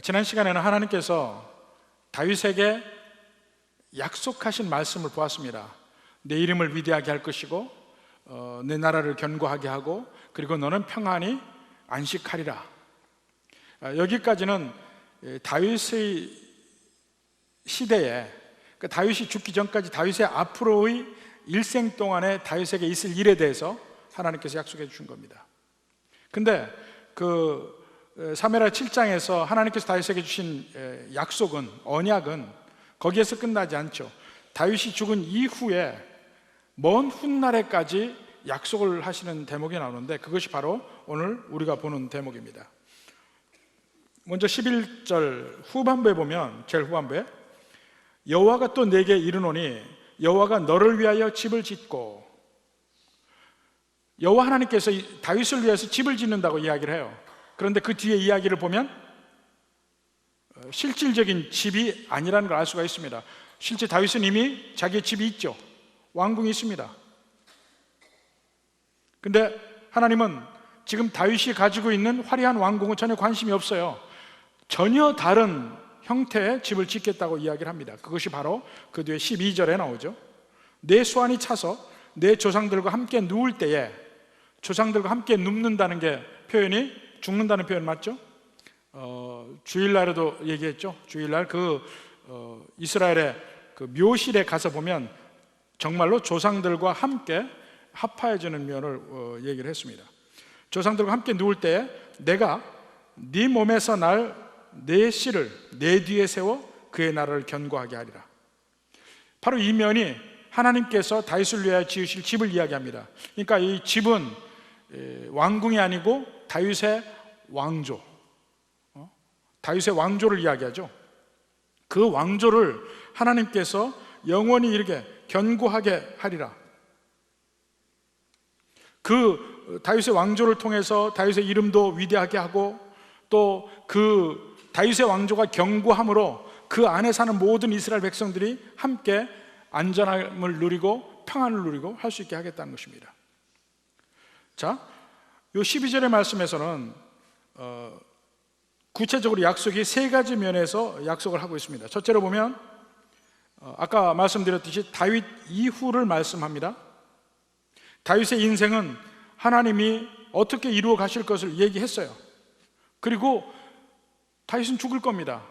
지난 시간에는 하나님께서 다윗에게 약속하신 말씀을 보았습니다. 내 이름을 위대하게 할 것이고 내 나라를 견고하게 하고 그리고 너는 평안히 안식하리라. 여기까지는 다윗의 시대에, 다윗이 죽기 전까지 다윗의 앞으로의 일생 동안에 다윗에게 있을 일에 대해서 하나님께서 약속해 주신 겁니다. 근데 사무엘하 7장에서 하나님께서 다윗에게 주신 약속은, 언약은 거기에서 끝나지 않죠. 다윗이 죽은 이후에 먼 훗날에까지 약속을 하시는 대목이 나오는데, 그것이 바로 오늘 우리가 보는 대목입니다. 먼저 11절 후반부에 보면, 제일 후반부에 여호와가 또 내게 이르노니 여호와가 너를 위하여 집을 짓고, 여호와 하나님께서 다윗을 위해서 집을 짓는다고 이야기를 해요. 그런데 그 뒤에 이야기를 보면 실질적인 집이 아니라는 걸 알 수가 있습니다. 실제 다윗은 이미 자기의 집이 있죠. 왕궁이 있습니다. 근데 하나님은 지금 다윗이 가지고 있는 화려한 왕궁은 전혀 관심이 없어요. 전혀 다른 형태의 집을 짓겠다고 이야기를 합니다. 그것이 바로 그 뒤에 12절에 나오죠. 내 수완이 차서 내 조상들과 함께 누울 때에, 조상들과 함께 눕는다는 게 표현이, 죽는다는 표현 맞죠? 주일날에도 얘기했죠. 주일날 이스라엘의 묘실에 가서 보면 정말로 조상들과 함께 합하여지는 면을 얘기를 했습니다. 조상들과 함께 누울 때에 내가 네 몸에서 날 내 씨를 내 뒤에 세워 그의 나라를 견고하게 하리라. 바로 이 면이 하나님께서 다윗을 위하여 지으실 집을 이야기합니다. 그러니까 이 집은 왕궁이 아니고 다윗의 왕조, 다윗의 왕조를 이야기하죠. 그 왕조를 하나님께서 영원히 이르게 견고하게 하리라. 그 다윗의 왕조를 통해서 다윗의 이름도 위대하게 하고, 또 그 다윗의 왕조가 견고함으로 그 안에 사는 모든 이스라엘 백성들이 함께 안전함을 누리고 평안을 누리고 할 수 있게 하겠다는 것입니다. 자, 요 12절의 말씀에서는 구체적으로 약속이 세 가지 면에서 약속을 하고 있습니다. 첫째로 보면 아까 말씀드렸듯이 다윗 이후를 말씀합니다. 다윗의 인생은 하나님이 어떻게 이루어 가실 것을 얘기했어요. 그리고 다윗은 죽을 겁니다.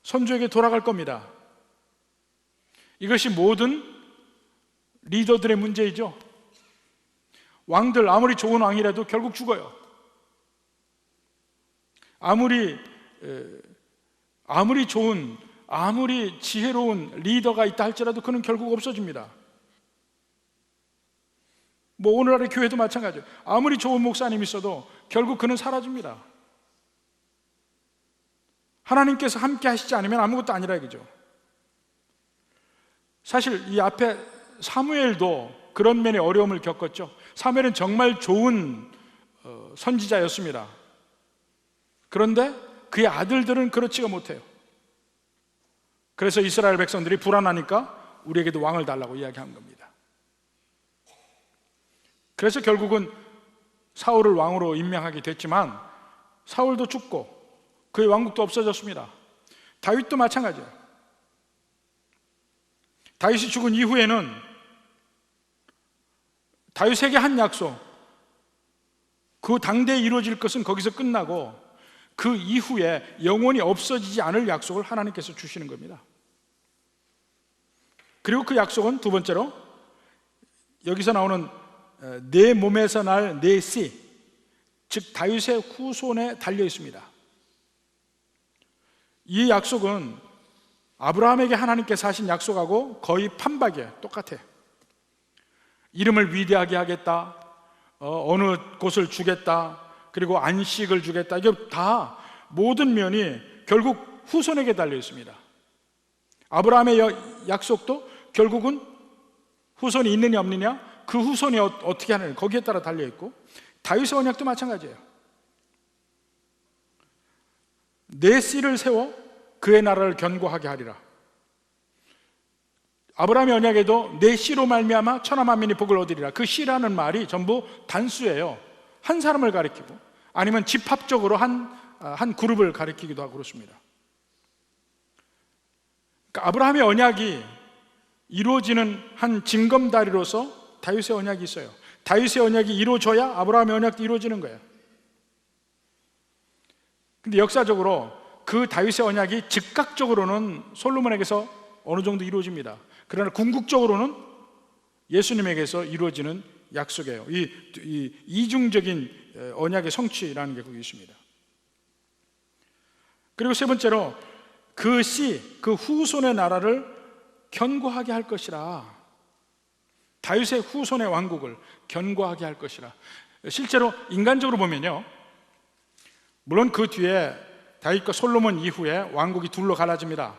선조에게 돌아갈 겁니다. 이것이 모든 리더들의 문제이죠. 왕들 아무리 좋은 왕이라도 결국 죽어요. 아무리 좋은, 아무리 지혜로운 리더가 있다 할지라도 그는 결국 없어집니다. 오늘날의 교회도 마찬가지예요. 아무리 좋은 목사님이 있어도 결국 그는 사라집니다. 하나님께서 함께 하시지 않으면 아무것도 아니라 이거죠. 사실 이 앞에 사무엘도 그런 면의 어려움을 겪었죠. 사무엘은 정말 좋은 선지자였습니다. 그런데 그의 아들들은 그렇지가 못해요. 그래서 이스라엘 백성들이 불안하니까 우리에게도 왕을 달라고 이야기한 겁니다. 그래서 결국은 사울을 왕으로 임명하게 됐지만 사울도 죽고 그의 왕국도 없어졌습니다. 다윗도 마찬가지예요. 다윗이 죽은 이후에는 다윗에게 한 약속, 그 당대에 이루어질 것은 거기서 끝나고 그 이후에 영원히 없어지지 않을 약속을 하나님께서 주시는 겁니다. 그리고 그 약속은 두 번째로 여기서 나오는 내 몸에서 날 내 씨, 즉 다윗의 후손에 달려 있습니다. 이 약속은 아브라함에게 하나님께서 하신 약속하고 거의 판박이에요. 똑같아요. 이름을 위대하게 하겠다, 어느 곳을 주겠다, 그리고 안식을 주겠다. 이게 다 모든 면이 결국 후손에게 달려 있습니다. 아브라함의 약속도 결국은 후손이 있느냐 없느냐, 그 후손이 어떻게 하느냐, 거기에 따라 달려 있고, 다윗의 언약도 마찬가지예요. 내 씨를 세워 그의 나라를 견고하게 하리라. 아브라함의 언약에도 내 씨로 말미암아 천하 만민이 복을 얻으리라. 그 씨라는 말이 전부 단수예요. 한 사람을 가리키고, 아니면 집합적으로 한 한 그룹을 가리키기도 하고 그렇습니다. 그러니까 아브라함의 언약이 이루어지는 한 징검다리로서 다윗의 언약이 있어요. 다윗의 언약이 이루어져야 아브라함의 언약도 이루어지는 거예요. 근데 역사적으로 그 다윗의 언약이 즉각적으로는 솔로몬에게서 어느 정도 이루어집니다. 그러나 궁극적으로는 예수님에게서 이루어지는 약속이에요. 이 이중적인 언약의 성취라는 게 거기 있습니다. 그리고 세 번째로 그 씨, 그 후손의 나라를 견고하게 할 것이라. 다윗의 후손의 왕국을 견고하게 할 것이라. 실제로 인간적으로 보면요, 물론 그 뒤에 다윗과 솔로몬 이후에 왕국이 둘로 갈라집니다.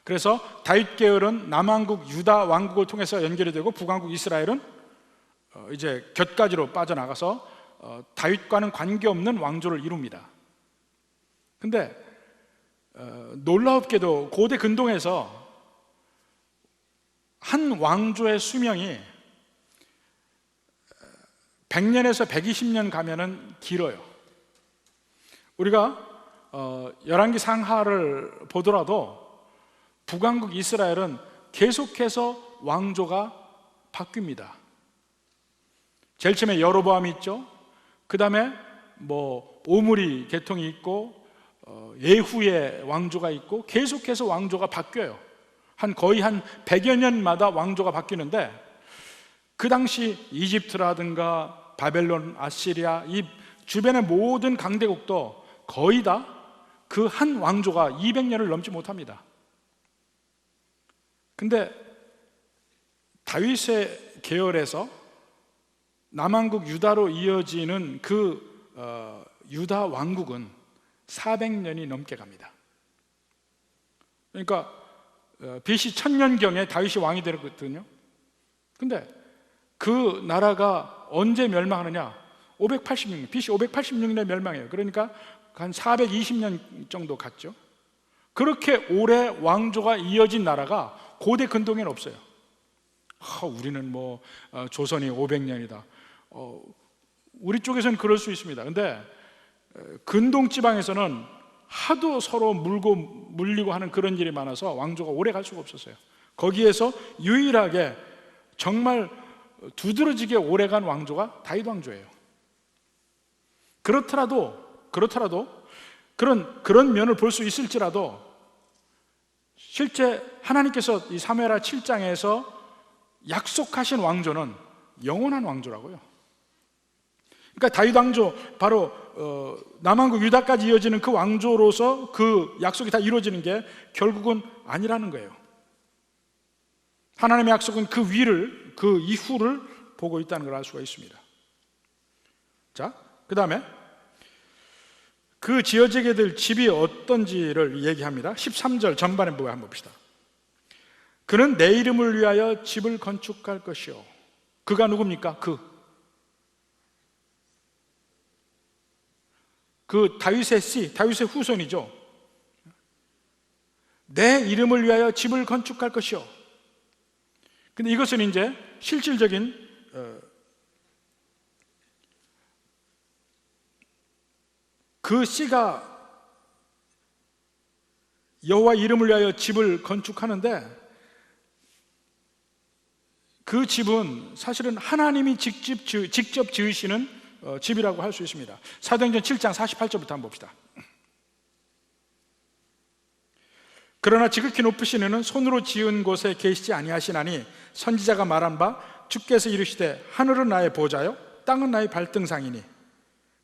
그래서 다윗 계열은 남왕국 유다 왕국을 통해서 연결이 되고 북왕국 이스라엘은 이제 곁가지로 빠져나가서 다윗과는 관계없는 왕조를 이룹니다. 근데 놀랍게도 고대 근동에서 한 왕조의 수명이 100년에서 120년 가면은 길어요. 우리가 열왕기 상하를 보더라도 북왕국 이스라엘은 계속해서 왕조가 바뀝니다. 제일 처음에 여로보암이 있죠. 그 다음에 오므리 계통이 있고 예후의 왕조가 있고 계속해서 왕조가 바뀌어요. 거의 한 100여 년마다 왕조가 바뀌는데, 그 당시 이집트라든가 바벨론, 아시리아, 이 주변의 모든 강대국도 거의 다 그 한 왕조가 200년을 넘지 못합니다. 근데 다윗의 계열에서 남왕국 유다로 이어지는 그 유다 왕국은 400년이 넘게 갑니다. 그러니까 BC 1000년경에 다윗이 왕이 되거든요. 근데 그 나라가 언제 멸망하느냐? 586년, BC 586년에 멸망해요. 그러니까 한 420년 정도 갔죠. 그렇게 오래 왕조가 이어진 나라가 고대 근동에는 없어요. 우리는 조선이 500년이다. 우리 쪽에서는 그럴 수 있습니다. 근데 근동 지방에서는 하도 서로 물리고 하는 그런 일이 많아서 왕조가 오래 갈 수가 없었어요. 거기에서 유일하게 정말 두드러지게 오래간 왕조가 다윗 왕조예요. 그렇더라도 그런 면을 볼 수 있을지라도 실제 하나님께서 이 사무엘하 7장에서 약속하신 왕조는 영원한 왕조라고요. 그러니까 다윗 왕조, 바로 남왕국 유다까지 이어지는 그 왕조로서 그 약속이 다 이루어지는 게 결국은 아니라는 거예요. 하나님의 약속은 그 위를, 그 이후를 보고 있다는 걸 알 수가 있습니다. 자, 그 다음에 그 지어지게 될 집이 어떤지를 얘기합니다. 13절 전반에 한번 봅시다. 그는 내 이름을 위하여 집을 건축할 것이요. 그가 누굽니까? 그 다윗의 씨, 다윗의 후손이죠. 내 이름을 위하여 집을 건축할 것이요. 근데 이것은 이제 실질적인 그 씨가 여호와 이름을 위하여 집을 건축하는데, 그 집은 사실은 하나님이 직접 지으시는 집이라고 할 수 있습니다. 사도행전 7장 48절부터 한번 봅시다. 그러나 지극히 높으신 이는 손으로 지은 곳에 계시지 아니하시나니 선지자가 말한 바 주께서 이르시되 하늘은 나의 보좌요 땅은 나의 발등상이니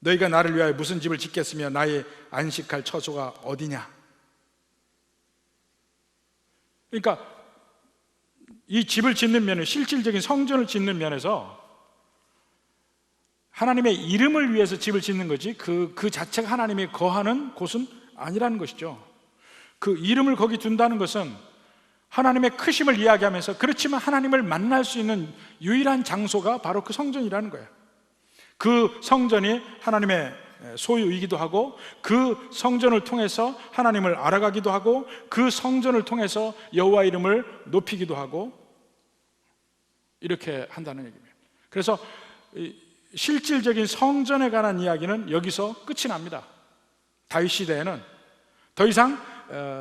너희가 나를 위하여 무슨 집을 짓겠으며 나의 안식할 처소가 어디냐. 그러니까 이 집을 짓는 면은, 실질적인 성전을 짓는 면에서 하나님의 이름을 위해서 집을 짓는 거지 그 자체가 하나님이 거하는 곳은 아니라는 것이죠. 그 이름을 거기 둔다는 것은 하나님의 크심을 이야기하면서, 그렇지만 하나님을 만날 수 있는 유일한 장소가 바로 그 성전이라는 거예요. 그 성전이 하나님의 소유이기도 하고, 그 성전을 통해서 하나님을 알아가기도 하고, 그 성전을 통해서 여호와 이름을 높이기도 하고, 이렇게 한다는 얘기입니다. 그래서 실질적인 성전에 관한 이야기는 여기서 끝이 납니다. 다윗 시대에는 더 이상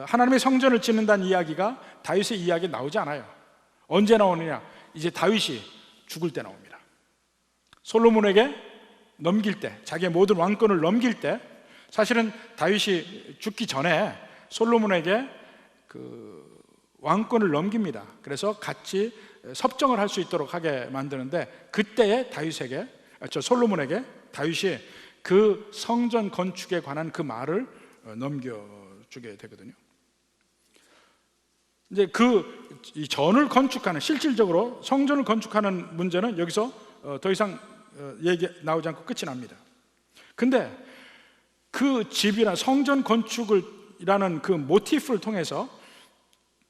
하나님의 성전을 짓는다는 이야기가 다윗의 이야기에 나오지 않아요. 언제 나오느냐? 이제 다윗이 죽을 때 나옵니다. 솔로몬에게 넘길 때, 자기의 모든 왕권을 넘길 때, 사실은 다윗이 죽기 전에 솔로몬에게 그 왕권을 넘깁니다. 그래서 같이 섭정을 할 수 있도록 하게 만드는데, 그때에 솔로몬에게 다윗이 그 성전 건축에 관한 그 말을 넘겨주게 되거든요. 이제 이 전을 건축하는, 실질적으로 성전을 건축하는 문제는 여기서 더 이상 얘기 나오지 않고 끝이 납니다. 근데 그 집이나 성전 건축이라는 그 모티프를 통해서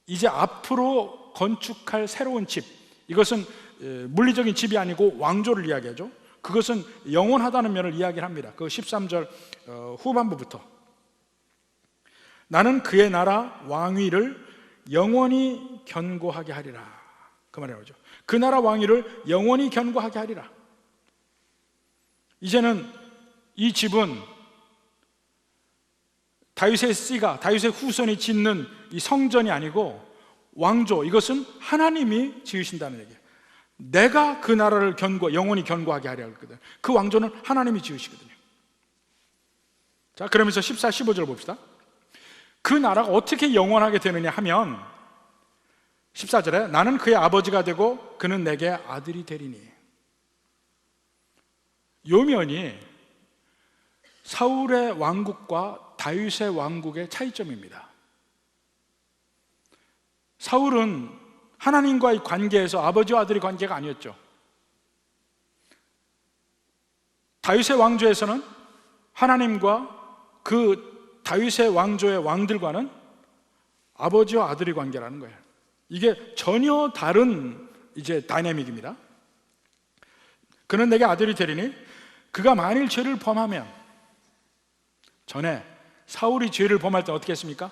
이제 앞으로 건축할 새로운 집, 이것은 물리적인 집이 아니고 왕조를 이야기하죠. 그것은 영원하다는 면을 이야기를 합니다. 그 13절 후반부부터 나는 그의 나라 왕위를 영원히 견고하게 하리라, 그 말이 나오죠. 그 나라 왕위를 영원히 견고하게 하리라. 이제는 이 집은 다윗의 씨가, 다윗의 후손이 짓는 이 성전이 아니고 왕조, 이것은 하나님이 지으신다는 얘기예요. 내가 그 나라를 영원히 견고하게 하려 했거든. 그 왕조는 하나님이 지으시거든요. 자, 그러면서 14, 15절 봅시다. 그 나라가 어떻게 영원하게 되느냐 하면 14절에 나는 그의 아버지가 되고 그는 내게 아들이 되리니. 요면이 사울의 왕국과 다윗의 왕국의 차이점입니다. 사울은 하나님과의 관계에서 아버지와 아들의 관계가 아니었죠. 다윗의 왕조에서는 하나님과 그 다윗의 왕조의 왕들과는 아버지와 아들의 관계라는 거예요. 이게 전혀 다른 이제 다이내믹입니다. 그는 내게 아들이 되리니 그가 만일 죄를 범하면, 전에 사울이 죄를 범할 때 어떻게 했습니까?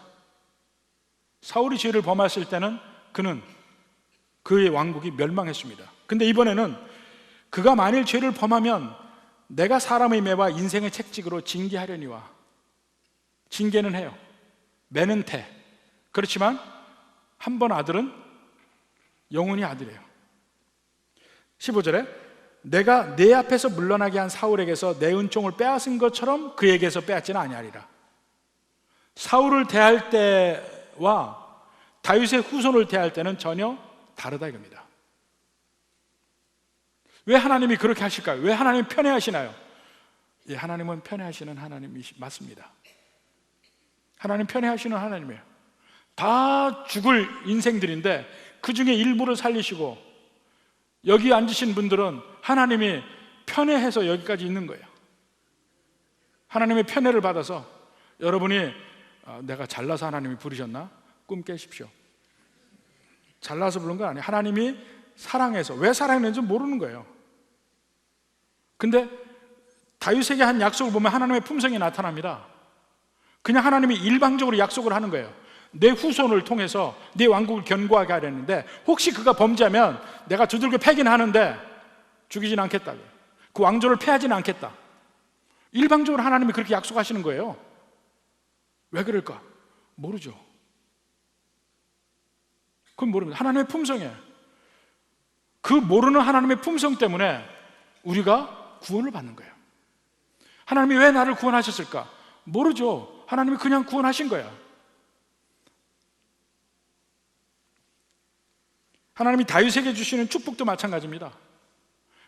사울이 죄를 범했을 때는 그의 왕국이 멸망했습니다. 근데 이번에는 그가 만일 죄를 범하면 내가 사람의 매와 인생의 책찍으로 징계하려니와. 징계는 해요. 매는 태. 그렇지만 한 번 아들은 영원히 아들이에요. 15절에 내가 내 앞에서 물러나게 한 사울에게서 내 은총을 빼앗은 것처럼 그에게서 빼앗지는 아니하리라. 사울을 대할 때와 다윗의 후손을 대할 때는 전혀 다르다 이겁니다. 왜 하나님이 그렇게 하실까요? 왜 하나님이 편애하시나요? 예, 하나님은 편애하시는 하나님이 맞습니다. 하나님 편애하시는 하나님이에요. 다 죽을 인생들인데 그 중에 일부를 살리시고, 여기 앉으신 분들은 하나님이 편애해서 여기까지 있는 거예요. 하나님의 편애를 받아서 여러분이 내가 잘나서 하나님이 부르셨나? 꿈 깨십시오. 잘나서 부른 건 아니에요. 하나님이 사랑해서, 왜 사랑했는지 모르는 거예요. 근데 다윗에게 한 약속을 보면 하나님의 품성이 나타납니다. 그냥 하나님이 일방적으로 약속을 하는 거예요. 내 후손을 통해서 내 왕국을 견고하게 하려는데 혹시 그가 범죄하면 내가 두들겨 패긴 하는데 죽이진 않겠다고, 그 왕조를 패하지는 않겠다. 일방적으로 하나님이 그렇게 약속하시는 거예요. 왜 그럴까? 모르죠. 그건 모릅니다. 하나님의 품성이에요. 그 모르는 하나님의 품성 때문에 우리가 구원을 받는 거예요. 하나님이 왜 나를 구원하셨을까? 모르죠. 하나님이 그냥 구원하신 거야. 하나님이 다윗에게 주시는 축복도 마찬가지입니다.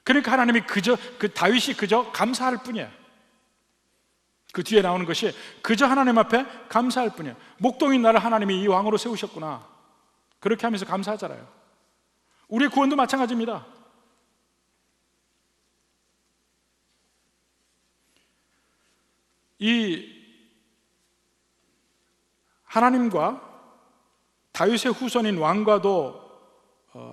그러니까 하나님이 다윗이 그저 감사할 뿐이에요. 그 뒤에 나오는 것이 그저 하나님 앞에 감사할 뿐이에요. 목동인 나를 하나님이 이 왕으로 세우셨구나, 그렇게 하면서 감사하잖아요. 우리의 구원도 마찬가지입니다. 이 하나님과 다윗의 후손인 왕과도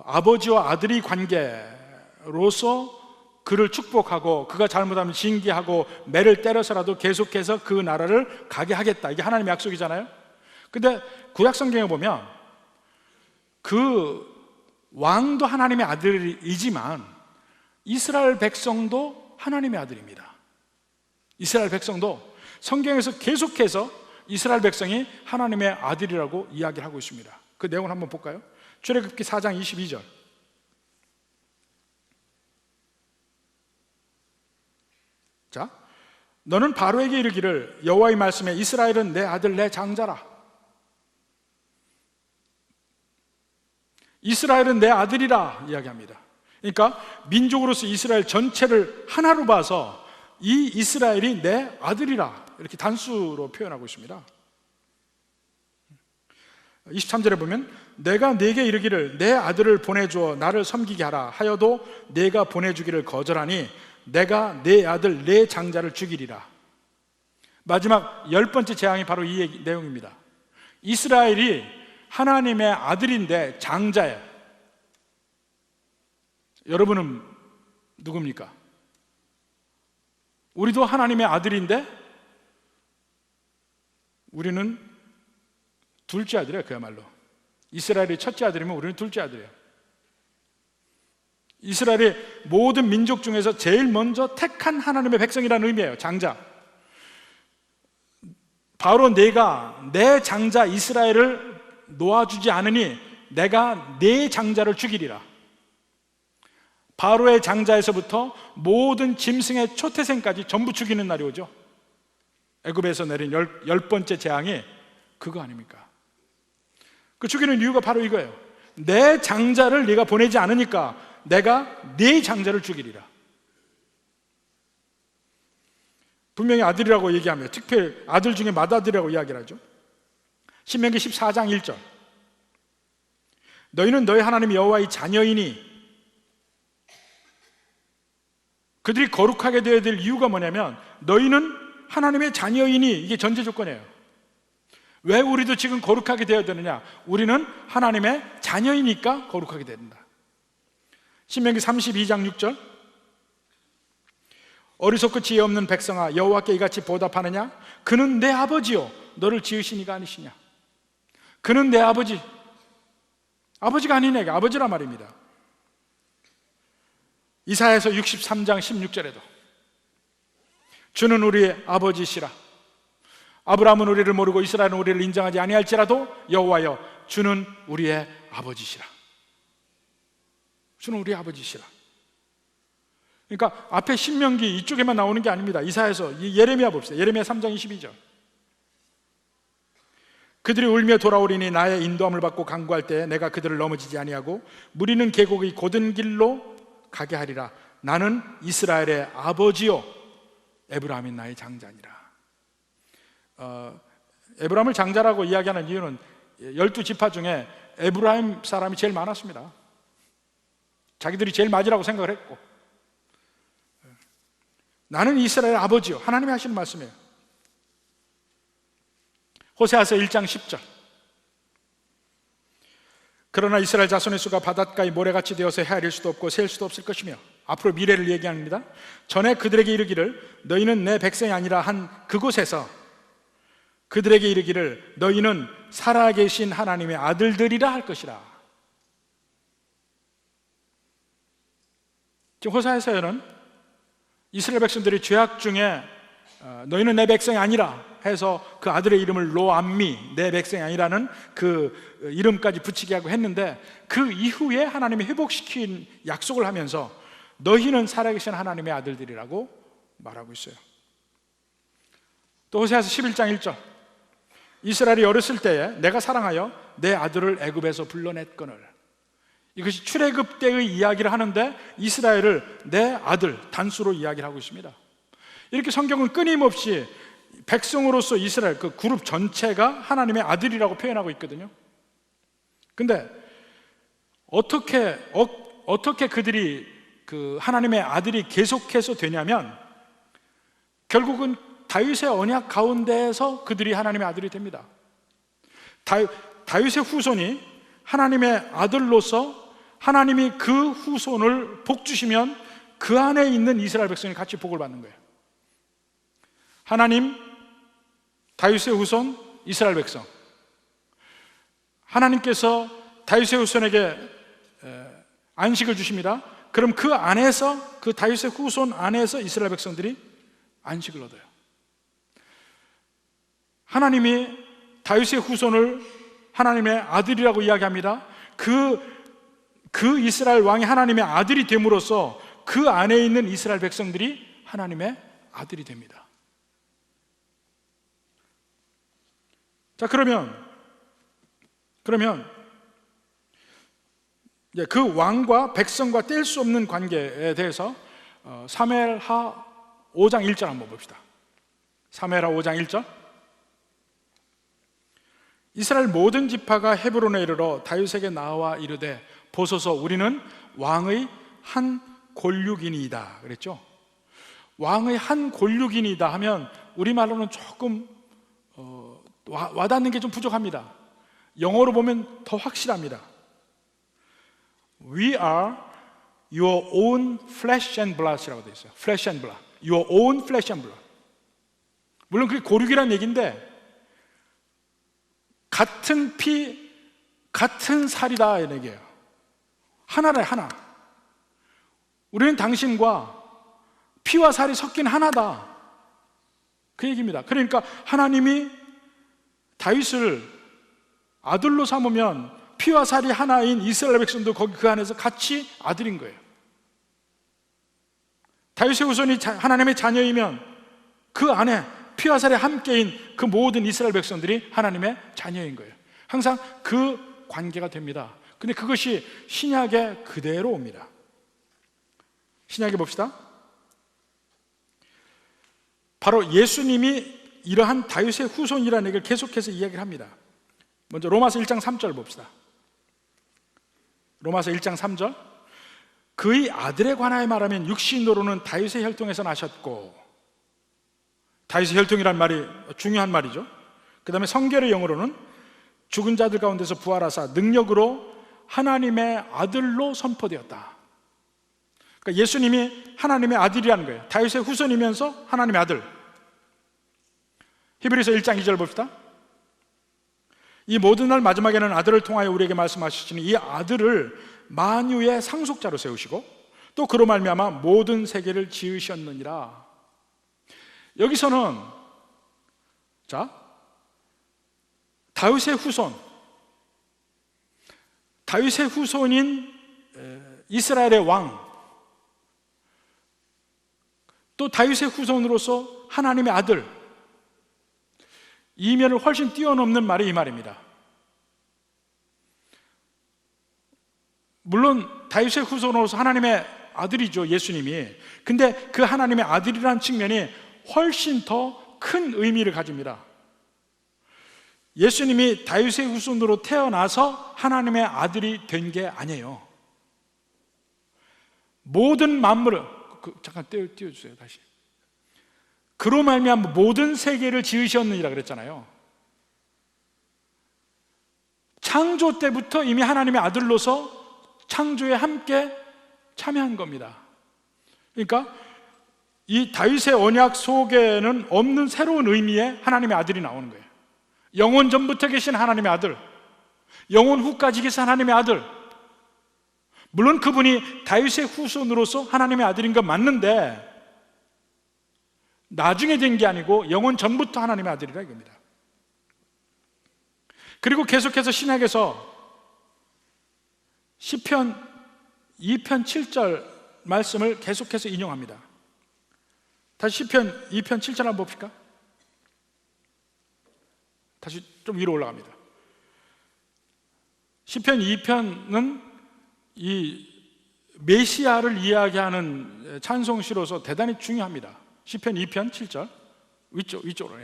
아버지와 아들의 관계로서 그를 축복하고, 그가 잘못하면 징계하고 매를 때려서라도 계속해서 그 나라를 가게 하겠다, 이게 하나님의 약속이잖아요. 근데 구약 성경에 보면 그 왕도 하나님의 아들이지만 이스라엘 백성도 하나님의 아들입니다. 이스라엘 백성도 성경에서 계속해서 이스라엘 백성이 하나님의 아들이라고 이야기를 하고 있습니다. 그 내용을 한번 볼까요? 출애굽기 4장 22절. 자, 너는 바로에게 이르기를 여호와의 말씀에 이스라엘은 내 아들 내 장자라. 이스라엘은 내 아들이라 이야기합니다. 그러니까 민족으로서 이스라엘 전체를 하나로 봐서 이 이스라엘이 내 아들이라 이렇게 단수로 표현하고 있습니다. 23절에 보면 내가 네게 이르기를 내 아들을 보내주어 나를 섬기게 하라 하여도 내가 보내주기를 거절하니 내가 내 아들 내 장자를 죽이리라. 마지막 10번째 재앙이 바로 이 내용입니다. 이스라엘이 하나님의 아들인데 장자예요. 여러분은 누굽니까? 우리도 하나님의 아들인데 우리는 둘째 아들이에요. 그야말로 이스라엘이 첫째 아들이면 우리는 둘째 아들이에요. 이스라엘의 모든 민족 중에서 제일 먼저 택한 하나님의 백성이라는 의미예요. 장자. 바로 내가 내 장자 이스라엘을 놓아주지 않으니 내가 내 장자를 죽이리라. 바로의 장자에서부터 모든 짐승의 초태생까지 전부 죽이는 날이 오죠. 애굽에서 내린 열 번째 재앙이 그거 아닙니까? 그 죽이는 이유가 바로 이거예요. 내 장자를 네가 보내지 않으니까 내가 네 장자를 죽이리라. 분명히 아들이라고 얘기하며 특별히 아들 중에 맏아들이라고 이야기를 하죠. 신명기 14장 1절. 너희는 너희 하나님 여호와의 자녀이니. 그들이 거룩하게 되어야 될 이유가 뭐냐면 너희는 하나님의 자녀이니, 이게 전제 조건이에요. 왜 우리도 지금 거룩하게 되어야 되느냐? 우리는 하나님의 자녀이니까 거룩하게 된다. 신명기 32장 6절. 어리석고 지혜 없는 백성아, 여호와께 이같이 보답하느냐? 그는 내 아버지요 너를 지으신 이가 아니시냐? 그는 내 아버지, 아버지가 아닌 애가 아버지란 말입니다. 이사야서 63장 16절에도 주는 우리의 아버지시라. 아브라함은 우리를 모르고 이스라엘은 우리를 인정하지 아니할지라도 여호와여 주는 우리의 아버지시라. 주는 우리의 아버지시라. 그러니까 앞에 신명기 이쪽에만 나오는 게 아닙니다. 이사야서, 예레미야 봅시다. 예레미야 3장 22절. 그들이 울며 돌아오리니 나의 인도함을 받고 간구할 때 내가 그들을 넘어지지 아니하고 무리는 계곡의 곧은 길로 가게 하리라. 나는 이스라엘의 아버지요 에브라임이 나의 장자니라. 에브라임을 장자라고 이야기하는 이유는 12지파 중에 에브라임 사람이 제일 많았습니다. 자기들이 제일 맞으라고 생각을 했고, 나는 이스라엘의 아버지요, 하나님이 하시는 말씀이에요. 호세아서 1장 10절. 그러나 이스라엘 자손의 수가 바닷가의 모래같이 되어서 헤아릴 수도 없고 셀 수도 없을 것이며, 앞으로 미래를 얘기합니다. 전에 그들에게 이르기를 너희는 내 백성이 아니라 한 그곳에서 그들에게 이르기를 너희는 살아계신 하나님의 아들들이라 할 것이라. 지금 호세아서에는 이스라엘 백성들이 죄악 중에 너희는 내 백성이 아니라 해서 그 아들의 이름을 로암미, 내 백성이 아니라는 그 이름까지 붙이게 하고 했는데, 그 이후에 하나님이 회복시킨 약속을 하면서 너희는 살아계신 하나님의 아들들이라고 말하고 있어요. 또 호세아서 11장 1절. 이스라엘이 어렸을 때에 내가 사랑하여 내 아들을 애굽에서 불러냈거늘. 이것이 출애굽 때의 이야기를 하는데 이스라엘을 내 아들 단수로 이야기를 하고 있습니다. 이렇게 성경은 끊임없이 백성으로서 이스라엘 그 그룹 전체가 하나님의 아들이라고 표현하고 있거든요. 근데 어떻게 그들이 그 하나님의 아들이 계속해서 되냐면, 결국은 다윗의 언약 가운데에서 그들이 하나님의 아들이 됩니다. 다윗의 후손이 하나님의 아들로서 하나님이 그 후손을 복 주시면 그 안에 있는 이스라엘 백성이 같이 복을 받는 거예요. 하나님, 다윗의 후손, 이스라엘 백성. 하나님께서 다윗의 후손에게 안식을 주십니다. 그럼 그 안에서, 그 다윗의 후손 안에서 이스라엘 백성들이 안식을 얻어요. 하나님이 다윗의 후손을 하나님의 아들이라고 이야기합니다. 그 이스라엘 왕이 하나님의 아들이 됨으로써 그 안에 있는 이스라엘 백성들이 하나님의 아들이 됩니다. 자, 그러면 이제 그 왕과 백성과 뗄 수 없는 관계에 대해서 사무엘하 5장 1절 한번 봅시다. 사무엘하 5장 1절. 이스라엘 모든 지파가 헤브론에 이르러 다윗에게 나와 이르되 보소서 우리는 왕의 한 골육이니이다 그랬죠. 왕의 한 골육이니이다 하면 우리말로는 조금 와닿는 게 좀 부족합니다. 영어로 보면 더 확실합니다. We are your own flesh and blood이라고 되어 있어요. Flesh and blood. Your own flesh and blood. 물론 그게 고륙이라는 얘기인데 같은 피, 같은 살이다 이런 얘기예요. 하나래 하나. 우리는 당신과 피와 살이 섞인 하나다 그 얘기입니다. 그러니까 하나님이 다윗을 아들로 삼으면 피와 살이 하나인 이스라엘 백성도 거기 그 안에서 같이 아들인 거예요. 다윗의 후손이 하나님의 자녀이면 그 안에 피와 살이 함께인 그 모든 이스라엘 백성들이 하나님의 자녀인 거예요. 항상 그 관계가 됩니다. 근데 그것이 신약에 그대로 옵니다. 신약에 봅시다. 바로 예수님이 이러한 다윗의 후손이라는 얘기를 계속해서 이야기를 합니다. 먼저 로마서 1장 3절 봅시다. 로마서 1장 3절. 그의 아들에 관하여 말하면 육신으로는 다윗의 혈통에서 나셨고, 다윗의 혈통이란 말이 중요한 말이죠. 그 다음에 성결의 영어로는 죽은 자들 가운데서 부활하사 능력으로 하나님의 아들로 선포되었다. 그러니까 예수님이 하나님의 아들이라는 거예요. 다윗의 후손이면서 하나님의 아들. 히브리서 1장 2절 봅시다. 이 모든 날 마지막에는 아들을 통하여 우리에게 말씀하시니 이 아들을 만유의 상속자로 세우시고 또 그로 말미암아 모든 세계를 지으셨느니라. 여기서는 자, 다윗의 후손인 이스라엘의 왕, 또 다윗의 후손으로서 하나님의 아들, 이면을 훨씬 뛰어넘는 말이 이 말입니다. 물론 다윗의 후손으로서 하나님의 아들이죠, 예수님이. 근데 그 하나님의 아들이라는 측면이 훨씬 더 큰 의미를 가집니다. 예수님이 다윗의 후손으로 태어나서 하나님의 아들이 된 게 아니에요. 모든 만물을 잠깐 띄워주세요. 다시. 그로 말미암아 모든 세계를 지으셨느니라 그랬잖아요. 창조 때부터 이미 하나님의 아들로서 창조에 함께 참여한 겁니다. 그러니까 이 다윗의 언약 속에는 없는 새로운 의미의 하나님의 아들이 나오는 거예요. 영원 전부터 계신 하나님의 아들, 영원 후까지 계신 하나님의 아들. 물론 그분이 다윗의 후손으로서 하나님의 아들인 건 맞는데 나중에 된 게 아니고 영원 전부터 하나님의 아들이라 이겁니다. 그리고 계속해서 신약에서 시편 2편 7절 말씀을 계속해서 인용합니다. 다시 시편 2편 7절 한번 봅시까? 다시 좀 위로 올라갑니다. 시편 2편은 이 메시아를 이야기하는 찬송시로서 대단히 중요합니다. 시편 2편 7절 위쪽으로.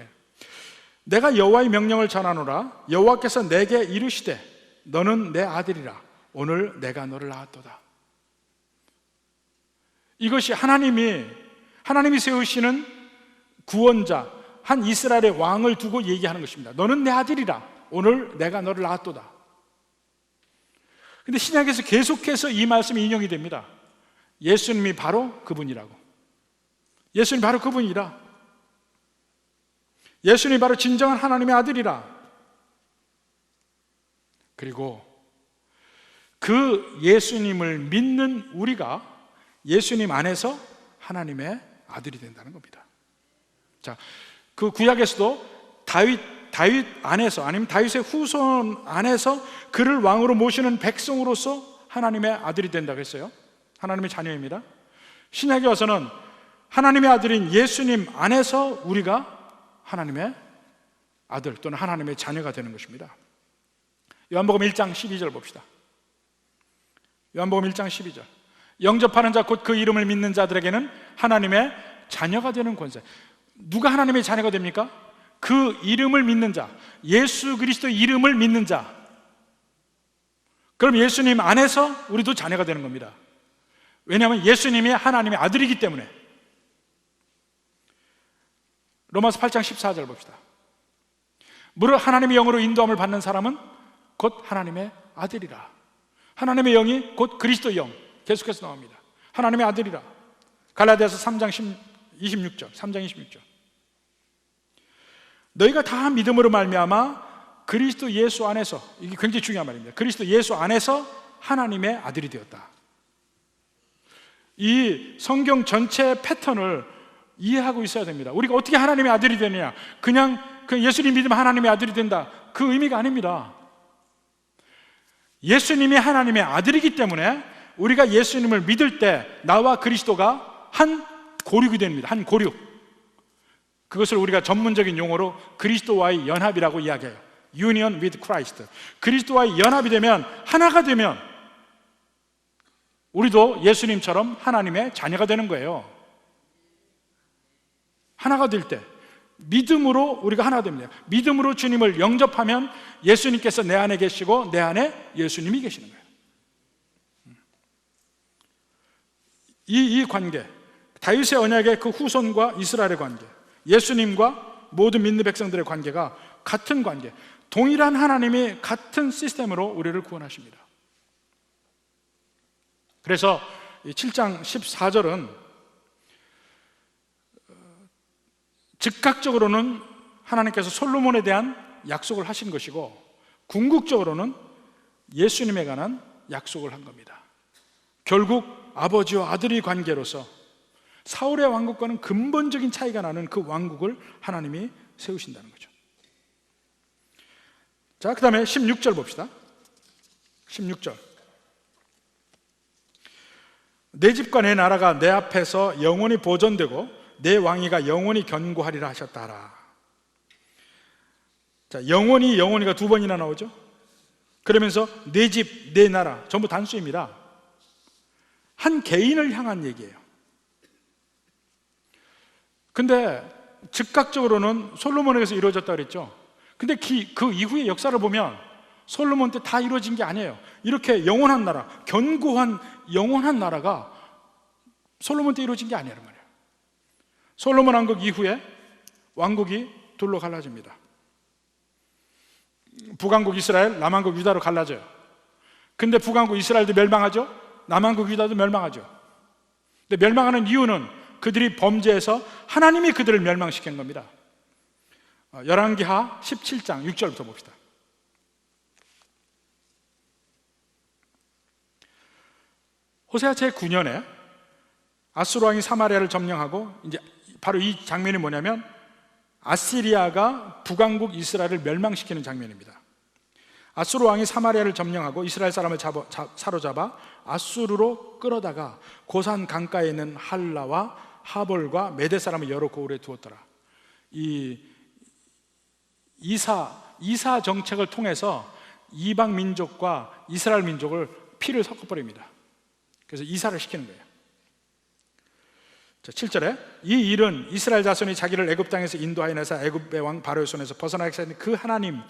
내가 여호와의 명령을 전하노라. 여호와께서 내게 이르시되 너는 내 아들이라. 오늘 내가 너를 낳았도다. 이것이 하나님이 세우시는 구원자, 한 이스라엘의 왕을 두고 얘기하는 것입니다. 너는 내 아들이라. 오늘 내가 너를 낳았도다. 근데 신약에서 계속해서 이 말씀이 인용이 됩니다. 예수님이 바로 그분이라고. 예수님이 바로 그분이라. 예수님이 바로 진정한 하나님의 아들이라. 그리고 그 예수님을 믿는 우리가 예수님 안에서 하나님의 아들이 된다는 겁니다. 자, 그 구약에서도 다윗 안에서, 아니면 다윗의 후손 안에서 그를 왕으로 모시는 백성으로서 하나님의 아들이 된다고 했어요. 하나님의 자녀입니다. 신약에 와서는 하나님의 아들인 예수님 안에서 우리가 하나님의 아들 또는 하나님의 자녀가 되는 것입니다. 요한복음 1장 12절 봅시다. 요한복음 1장 12절. 영접하는 자 곧 그 이름을 믿는 자들에게는 하나님의 자녀가 되는 권세. 누가 하나님의 자녀가 됩니까? 그 이름을 믿는 자, 예수 그리스도의 이름을 믿는 자. 그럼 예수님 안에서 우리도 자녀가 되는 겁니다. 왜냐하면 예수님이 하나님의 아들이기 때문에. 로마서 8장 14절 봅시다. 무릇 하나님의 영으로 인도함을 받는 사람은 곧 하나님의 아들이라. 하나님의 영이 곧 그리스도의 영. 계속해서 나옵니다. 하나님의 아들이라. 갈라디아서 3장 26절. 3장 26절. 너희가 다 믿음으로 말미암아 그리스도 예수 안에서, 이게 굉장히 중요한 말입니다. 그리스도 예수 안에서 하나님의 아들이 되었다. 이 성경 전체 패턴을 이해하고 있어야 됩니다. 우리가 어떻게 하나님의 아들이 되느냐, 그냥 예수님 믿으면 하나님의 아들이 된다, 그 의미가 아닙니다. 예수님이 하나님의 아들이기 때문에 우리가 예수님을 믿을 때 나와 그리스도가 한 고륙이 됩니다. 한 고륙. 그것을 우리가 전문적인 용어로 그리스도와의 연합이라고 이야기해요. Union with Christ. 그리스도와의 연합이 되면, 하나가 되면 우리도 예수님처럼 하나님의 자녀가 되는 거예요. 하나가 될 때 믿음으로 우리가 하나가 됩니다. 믿음으로 주님을 영접하면 예수님께서 내 안에 계시고 내 안에 예수님이 계시는 거예요. 이 관계, 다윗의 언약의 그 후손과 이스라엘의 관계, 예수님과 모든 믿는 백성들의 관계가 같은 관계, 동일한 하나님이 같은 시스템으로 우리를 구원하십니다. 그래서 7장 14절은 즉각적으로는 하나님께서 솔로몬에 대한 약속을 하신 것이고, 궁극적으로는 예수님에 관한 약속을 한 겁니다. 결국 아버지와 아들의 관계로서 사울의 왕국과는 근본적인 차이가 나는 그 왕국을 하나님이 세우신다는 거죠. 자, 그 다음에 16절 봅시다. 16절. 내 집과 내 나라가 내 앞에서 영원히 보존되고 내 왕위가 영원히 견고하리라 하셨다라. 자, 영원히가 두 번이나 나오죠. 그러면서 내 집, 내 나라, 전부 단수입니다. 한 개인을 향한 얘기예요. 근데 즉각적으로는 솔로몬에게서 이루어졌다고 그랬죠. 근데 그 이후의 역사를 보면 솔로몬 때 다 이루어진 게 아니에요. 이렇게 영원한 나라, 견고한 영원한 나라가 솔로몬 때 이루어진 게 아니란 말이에요. 솔로몬 왕국 이후에 왕국이 둘로 갈라집니다. 북왕국 이스라엘, 남왕국 유다로 갈라져요. 근데 북왕국 이스라엘도 멸망하죠. 남왕국 유다도 멸망하죠. 근데 멸망하는 이유는 그들이 범죄해서 하나님이 그들을 멸망시킨 겁니다. 열왕기하 17장 6절부터 봅시다. 호세아 제9년에 아수르 왕이 사마리아를 점령하고, 이제 바로 이 장면이 뭐냐면 아시리아가 북왕국 이스라엘을 멸망시키는 장면입니다. 아수르 왕이 사마리아를 점령하고 이스라엘 사람을 사로잡아 아수르로 끌어다가 고산 강가에 있는 할라와 하볼과 메대 사람을 여러 고을에 두었더라. 이 이사 정책을 통해서 이방 민족과 이스라엘 민족을 피를 섞어버립니다. 그래서 이사를 시키는 거예요. 자, 7절에 이 일은 이스라엘 자손이 자기를 애굽 땅에서 인도하여 내사 애굽의 왕 바로의 손에서 벗어나게 하신 그 하나님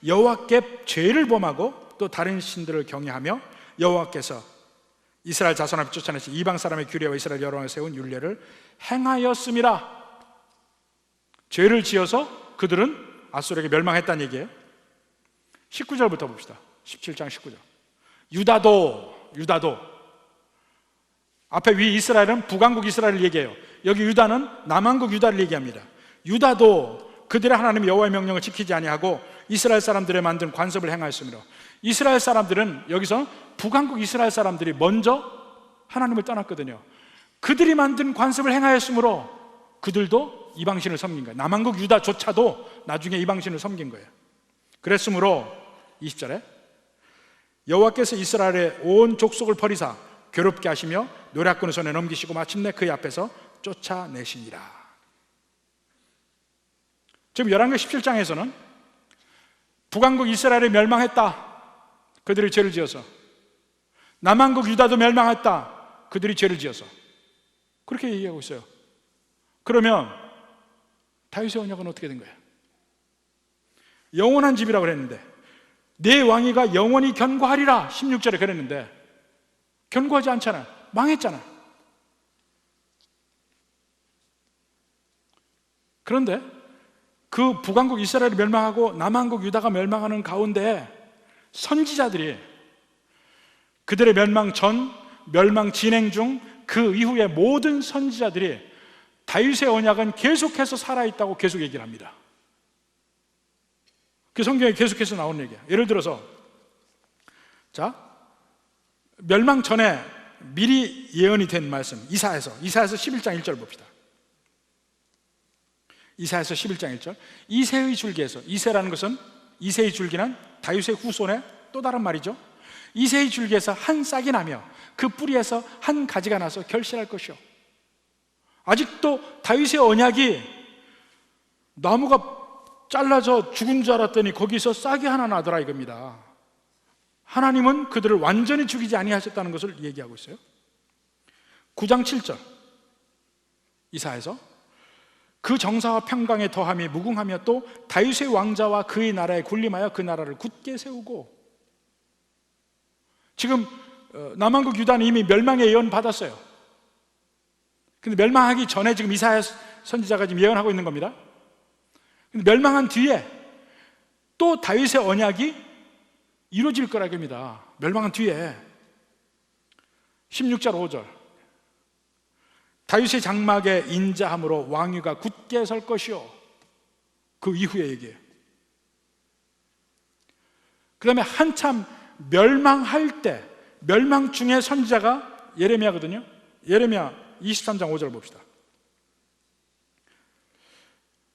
여호와께 죄를 범하고 또 다른 신들을 경외하며 여호와께서 이스라엘 자손 앞에 쫓아내신 이방 사람의 규례와 이스라엘 여러 왕에 세운 율례를 행하였음이라. 죄를 지어서 그들은 아수르에게 멸망했다는 얘기예요. 19절부터 봅시다. 17장 19절. 유다도 앞에 위 이스라엘은 북왕국 이스라엘을 얘기해요. 여기 유다는 남왕국 유다를 얘기합니다. 유다도 그들의 하나님 여호와의 명령을 지키지 아니하고 이스라엘 사람들의 만든 관습을 행하였으므로. 이스라엘 사람들은 여기서 북왕국 이스라엘 사람들이 먼저 하나님을 떠났거든요. 그들이 만든 관습을 행하였으므로 그들도 이방신을 섬긴 거예요. 남한국 유다조차도 나중에 이방신을 섬긴 거예요. 그랬으므로 20절에 여호와께서 이스라엘의 온 족속을 버리사 괴롭게 하시며 노략군의 손에 넘기시고 마침내 그의 앞에서 쫓아내시니라. 지금 열왕기 17장에서는 북왕국 이스라엘이 멸망했다, 그들이 죄를 지어서. 남한국 유다도 멸망했다, 그들이 죄를 지어서. 그렇게 얘기하고 있어요. 그러면 다윗의 언약은 어떻게 된 거예요? 영원한 집이라고 그랬는데, 내 왕위가 영원히 견고하리라 16절에 그랬는데 견고하지 않잖아. 망했잖아. 그런데 그 북왕국 이스라엘이 멸망하고 남한국 유다가 멸망하는 가운데 선지자들이 그들의 멸망 전, 멸망 진행 중, 그 이후에 모든 선지자들이 다윗의 언약은 계속해서 살아있다고 계속 얘기를 합니다. 그 성경에 계속해서 나오는 얘기야. 예를 들어서 자, 멸망 전에 미리 예언이 된 말씀, 이사야서 11장 1절 봅시다. 이사야서 11장 1절. 이새의 줄기에서, 이새라는 것은, 이새의 줄기는 다윗의 후손의 또 다른 말이죠. 이새의 줄기에서 한 싹이 나며 그 뿌리에서 한 가지가 나서 결실할 것이요. 아직도 다윗의 언약이, 나무가 잘라져 죽은 줄 알았더니 거기서 싹이 하나 나더라 이겁니다. 하나님은 그들을 완전히 죽이지 아니하셨다는 것을 얘기하고 있어요. 9장 7절 이사야서 그 정사와 평강에 더함이 무궁하며 또 다윗의 왕자와 그의 나라에 군림하여 그 나라를 굳게 세우고. 지금 남한국 유다는 이미 멸망의 예언 받았어요. 근데 멸망하기 전에 지금 이사야 선지자가 지금 예언하고 있는 겁니다. 근데 멸망한 뒤에 또 다윗의 언약이 이루어질 거라 겁니다. 멸망한 뒤에 16절 5절 다윗의 장막에 인자함으로 왕위가 굳게 설 것이요. 그 이후에 얘기해요. 그 다음에 한참 멸망할 때, 멸망 중에 선지자가 예레미야거든요. 예레미야 23장 5절 봅시다.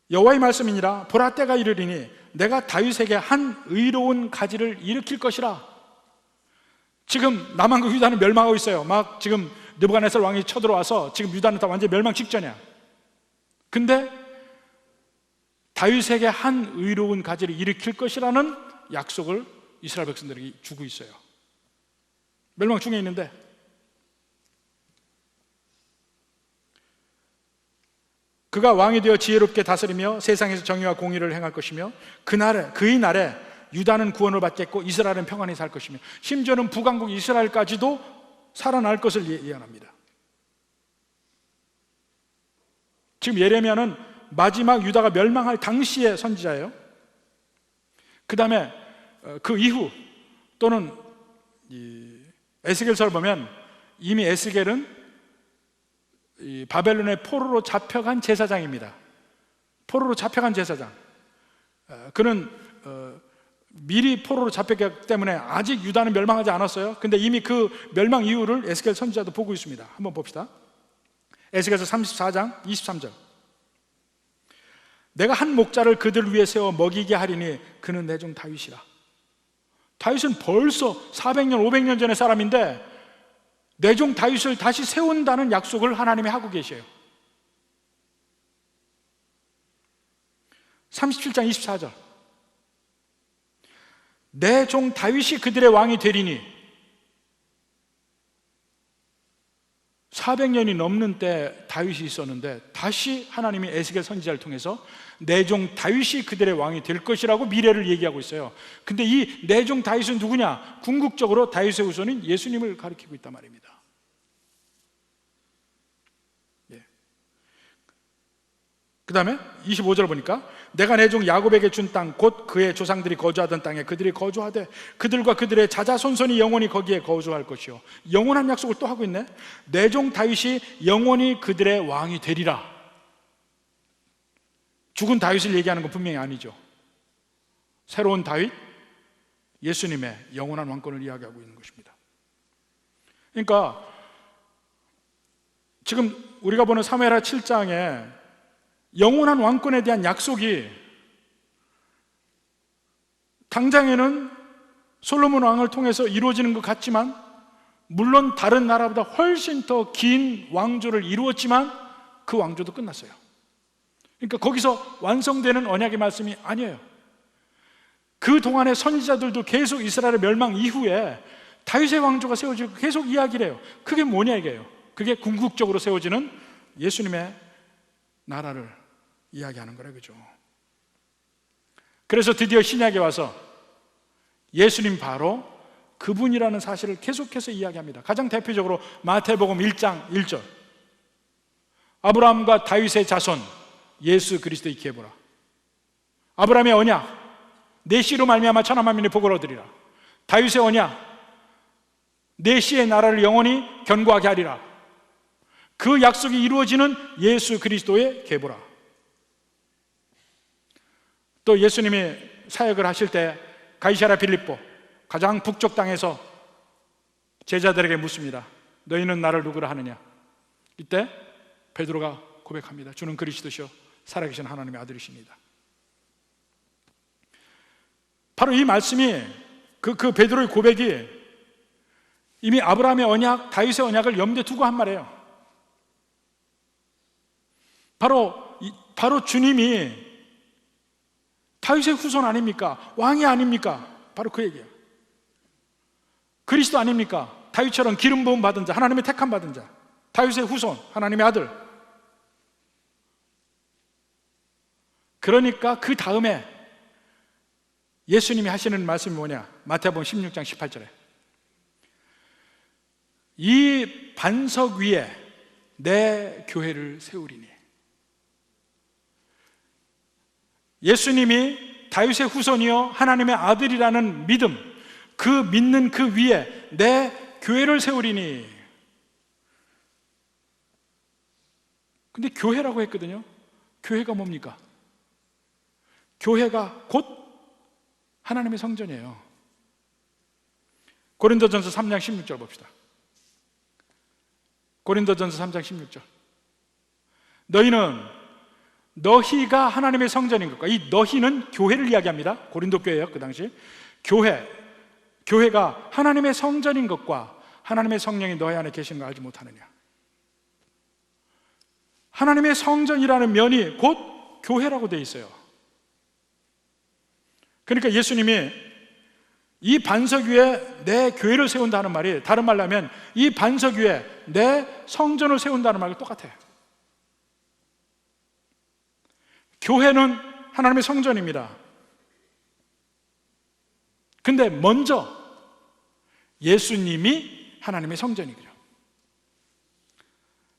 여호와의 말씀이니라. 보라, 때가 이르리니 내가 다윗에게 한 의로운 가지를 일으킬 것이라. 지금 남한국 유다는 멸망하고 있어요. 막 지금 느부갓네살 왕이 쳐들어와서 지금 유다는 다 완전히 멸망 직전이야. 근데 다윗에게 한 의로운 가지를 일으킬 것이라는 약속을 이스라엘 백성들에게 주고 있어요. 멸망 중에 있는데, 그가 왕이 되어 지혜롭게 다스리며 세상에서 정의와 공의를 행할 것이며 그의 날에 유다는 구원을 받겠고 이스라엘은 평안히 살 것이며 심지어는 북왕국 이스라엘까지도 살아날 것을 예언합니다. 지금 예레미야는 마지막 유다가 멸망할 당시의 선지자예요. 그 다음에 그 이후 또는 에스겔서를 보면 이미 에스겔은 바벨론의 포로로 잡혀간 제사장입니다. 포로로 잡혀간 제사장. 그는 미리 포로로 잡혔기 때문에 아직 유다는 멸망하지 않았어요. 근데 이미 그 멸망 이유를 에스겔 선지자도 보고 있습니다. 한번 봅시다. 에스겔서 34장 23절. 내가 한 목자를 그들 위에 세워 먹이게 하리니 그는 내 종 다윗이라. 다윗은 벌써 400년 500년 전의 사람인데 내 종 다윗을 다시 세운다는 약속을 하나님이 하고 계셔요. 37장 24절. 내 종 다윗이 그들의 왕이 되리니. 400년이 넘는 때 다윗이 있었는데 다시 하나님이 에스겔 선지자를 통해서 내 종 다윗이 그들의 왕이 될 것이라고 미래를 얘기하고 있어요. 근데 이 내 종 다윗은 누구냐? 궁극적으로 다윗의 후손인 예수님을 가리키고 있단 말입니다. 그 다음에 25절 보니까 내가 내 종 야곱에게 준 땅 곧 그의 조상들이 거주하던 땅에 그들이 거주하되 그들과 그들의 자자손손이 영원히 거기에 거주할 것이요. 영원한 약속을 또 하고 있네. 내 종 다윗이 영원히 그들의 왕이 되리라. 죽은 다윗을 얘기하는 건 분명히 아니죠. 새로운 다윗, 예수님의 영원한 왕권을 이야기하고 있는 것입니다. 그러니까 지금 우리가 보는 사무엘하 7장에 영원한 왕권에 대한 약속이 당장에는 솔로몬 왕을 통해서 이루어지는 것 같지만, 물론 다른 나라보다 훨씬 더 긴 왕조를 이루었지만 그 왕조도 끝났어요. 그러니까 거기서 완성되는 언약의 말씀이 아니에요. 그 동안의 선지자들도 계속 이스라엘의 멸망 이후에 다윗의 왕조가 세워지고 계속 이야기를 해요. 그게 뭐냐 이게요. 그게 궁극적으로 세워지는 예수님의 나라를 이야기하는 거라, 그죠? 그래서 드디어 신약에 와서 예수님 바로 그분이라는 사실을 계속해서 이야기합니다. 가장 대표적으로 마태복음 1장 1절, 아브라함과 다윗의 자손 예수 그리스도의 계보라. 아브라함의 언약, 내 씨로 말미암아 천하 만민이 복을 얻으리라. 다윗의 언약, 내 씨의 나라를 영원히 견고하게 하리라. 그 약속이 이루어지는 예수 그리스도의 계보라. 또 예수님이 사역을 하실 때 가이사랴 빌립보 가장 북쪽 땅에서 제자들에게 묻습니다. 너희는 나를 누구라 하느냐? 이때 베드로가 고백합니다. 주는 그리스도시요 살아계신 하나님의 아들이십니다. 바로 이 말씀이 그 베드로의 고백이 이미 아브라함의 언약, 다윗의 언약을 염두에 두고 한 말이에요. 바로 주님이 다윗의 후손 아닙니까? 왕이 아닙니까? 바로 그 얘기예요. 그리스도 아닙니까? 다윗처럼 기름 부음 받은 자, 하나님의 택함 받은 자, 다윗의 후손, 하나님의 아들. 그러니까 그 다음에 예수님이 하시는 말씀이 뭐냐? 마태복음 16장 18절에 이 반석 위에 내 교회를 세우리니. 예수님이 다윗의 후손이요 하나님의 아들이라는 믿음, 그 믿는 그 위에 내 교회를 세우리니. 근데 교회라고 했거든요. 교회가 뭡니까? 교회가 곧 하나님의 성전이에요. 고린도전서 3장 16절 봅시다. 고린도전서 3장 16절. 너희가 하나님의 성전인 것과, 이 너희는 교회를 이야기합니다. 고린도 교회예요. 그 당시 교회가 하나님의 성전인 것과 하나님의 성령이 너희 안에 계시는 걸 알지 못하느냐. 하나님의 성전이라는 면이 곧 교회라고 되어 있어요. 그러니까 예수님이 이 반석 위에 내 교회를 세운다는 말이, 다른 말로 하면 이 반석 위에 내 성전을 세운다는 말과 똑같아요. 교회는 하나님의 성전입니다. 근데 먼저 예수님이 하나님의 성전이죠.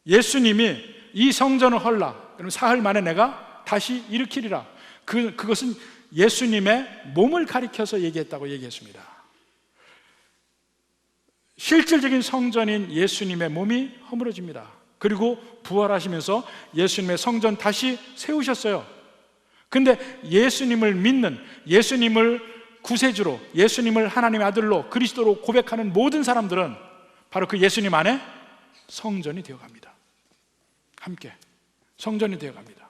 예수님이 이 성전을 헐라, 그럼 사흘 만에 내가 다시 일으키리라. 그것은 예수님의 몸을 가리켜서 얘기했다고 얘기했습니다. 실질적인 성전인 예수님의 몸이 허물어집니다. 그리고 부활하시면서 예수님의 성전 다시 세우셨어요. 근데 예수님을 믿는, 예수님을 구세주로, 예수님을 하나님의 아들로, 그리스도로 고백하는 모든 사람들은 바로 그 예수님 안에 성전이 되어갑니다. 함께 성전이 되어갑니다.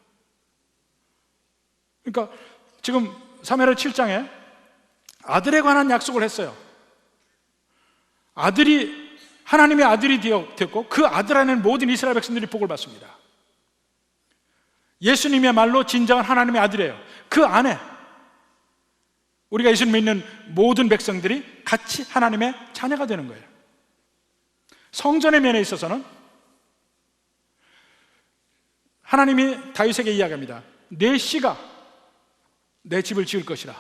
그러니까 지금 사무엘 7장에 아들에 관한 약속을 했어요. 아들이 하나님의 아들이 되었고 그 아들 안에는 모든 이스라엘 백성들이 복을 받습니다. 예수님의 말로 진정한 하나님의 아들이에요. 그 안에 우리가 예수님을 믿는 모든 백성들이 같이 하나님의 자녀가 되는 거예요. 성전의 면에 있어서는 하나님이 다윗에게 이야기합니다. 내 씨가 내 집을 지을 것이라.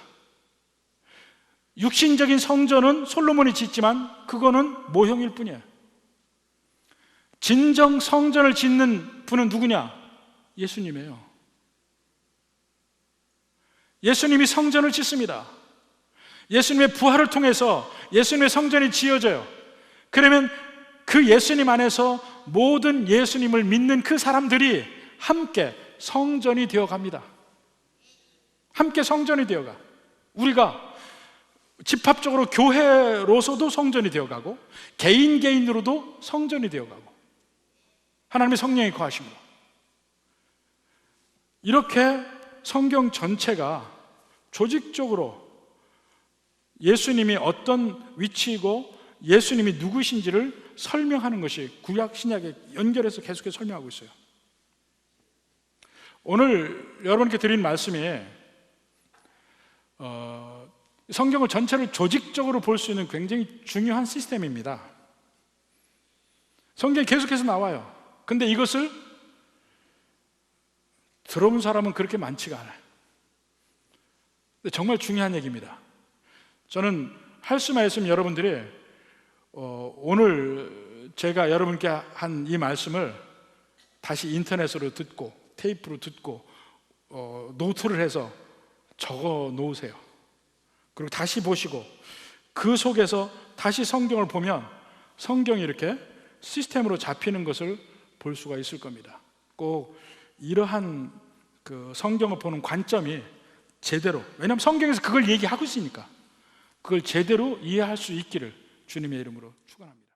육신적인 성전은 솔로몬이 짓지만 그거는 모형일 뿐이에요. 진정 성전을 짓는 분은 누구냐? 예수님이에요. 예수님이 성전을 짓습니다. 예수님의 부활을 통해서 예수님의 성전이 지어져요. 그러면 그 예수님 안에서 모든 예수님을 믿는 그 사람들이 함께 성전이 되어갑니다. 함께 성전이 되어가. 우리가 집합적으로 교회로서도 성전이 되어가고 개인으로도 성전이 되어가고 하나님의 성령이 거하심으로 이렇게 성경 전체가 조직적으로 예수님이 어떤 위치이고 예수님이 누구신지를 설명하는 것이 구약 신약에 연결해서 계속해서 설명하고 있어요. 오늘 여러분께 드린 말씀이 성경을 전체를 조직적으로 볼 수 있는 굉장히 중요한 시스템입니다. 성경이 계속해서 나와요. 근데 이것을 들어본 사람은 그렇게 많지가 않아요. 근데 정말 중요한 얘기입니다. 저는 할 수만 있으면 여러분들이 오늘 제가 여러분께 한 이 말씀을 다시 인터넷으로 듣고 테이프로 듣고 노트를 해서 적어 놓으세요. 그리고 다시 보시고 그 속에서 다시 성경을 보면 성경이 이렇게 시스템으로 잡히는 것을 볼 수가 있을 겁니다. 꼭 이러한 그 성경을 보는 관점이 제대로, 왜냐하면 성경에서 그걸 얘기하고 있으니까 그걸 제대로 이해할 수 있기를 주님의 이름으로 축원합니다.